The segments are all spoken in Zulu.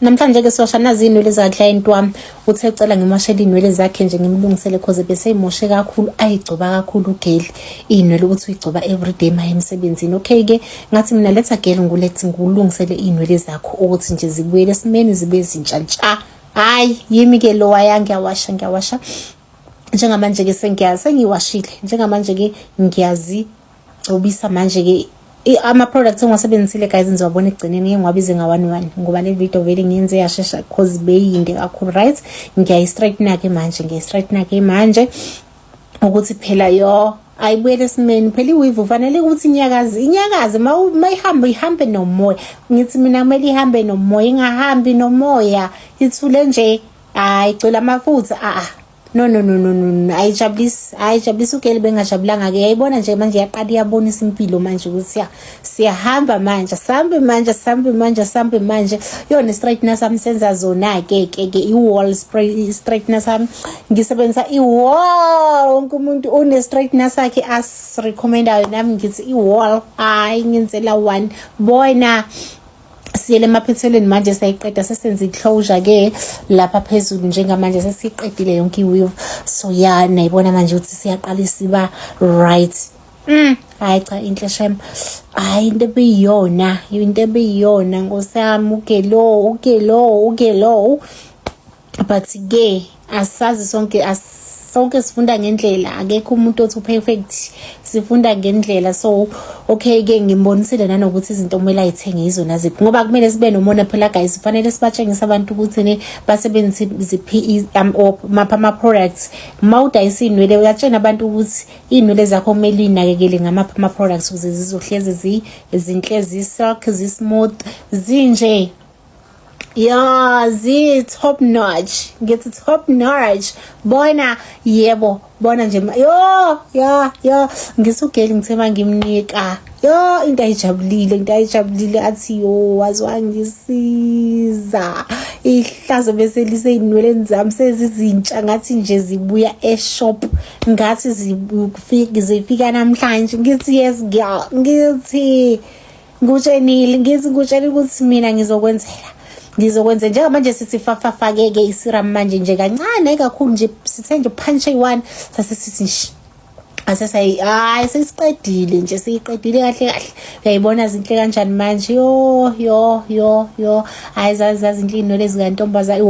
Namhlanje ke siwasha nazi inwele za client wami uthe ucela ngimashele inwele zakhe nje ngimlungisele cause bese imoshe kakhulu ayigcoba kakhulu ugeli inwele ukuthi uyigcoba everyday maye emsebenzini. Okay ke ngathi mina letha geli ngulethi ngulungisele inwele zakho ukuthi nje zibuyele esimeni zibe zintsha ntsha. Hayi yimi ke lo waya ngiyawasha njengamanje ke sengiwashile njengamanje ke ngiyazi ubisa manje ke ama products engiwasebenzisile guys nizobona egcineni ngiwabize nga11 ngoba le video vele ngiyenze yashesha cause beyinde kakhulu right. Ngiyayistraightena ke manje ukuthi phela yo ayibuyele esimeni phela iweave ufanele ukuthi inyakaze ihambe nomoya. Ngithi mina kumele ihambe nomoya ingahambi nomoya ithule nje ayicela amafutha no ayijabulisi ugeli bengajabulanga ke yayibona nje manje yaqala iyabonisa impilo manje ukuthi siyahamba manje sambe manje yona straightness sami senza zona ke i-wall straightness sami ngisebenzisa i-wall wonke umuntu une straightness yakhe as recommendayo nami ngithi i-wall ngenzela one bona siyele emaphethelweni manje sayiqeda sesenza iclosure ke lapha phezulu njengamanje sesiqedile yonke iweave so nayibona manje ukuthi siyaqala siba right. Hayi cha inhle shem into ebiyona ngosami ugelo but ke asazi sonke sifunda ngendlela akekho umuntu othi perfect sifunda ngendlela so okay ke ngimbonisile nanokuthi izinto kumele ayithenge izona ziphi ngoba kumele sibe nomona phela guys kufanele sibatshengise abantu ukuthi ne basebenzise ziphi ama products mawudayisa inwele uyatshena abantu ukuthi inwele zakho kumele inakekele ngamapha ama products ukuze zizohleze izinhle zisilk zismooth zinje top notch. Get it top notch. Bona yebo. Bona nje ngisugeli ngithema ngimnika. Into ayijabulile athi wazwangisiza. Ihlazo bese lise inwele zami sezizintsha ngathi nje zibuya e-shop. Ngathi zifika namhlanje. Ngithi yes girl. Ngithi ngutshela ukuthi mina ngizokwenza njengamanje sithi fafake isiram manje nje kancane kakhulu nje sithe nje punch one sasisithi sesiqedile nje siyiqedile kahle uyayibona zinhle kanjani manje yo zazi inhlino lezi kantombazana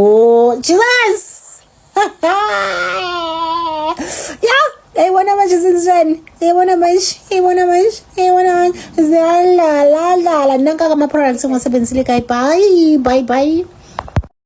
Jesus ayibona manje sinjani ayibona manje ziyalala nanka ama products engiwasebenzisile bye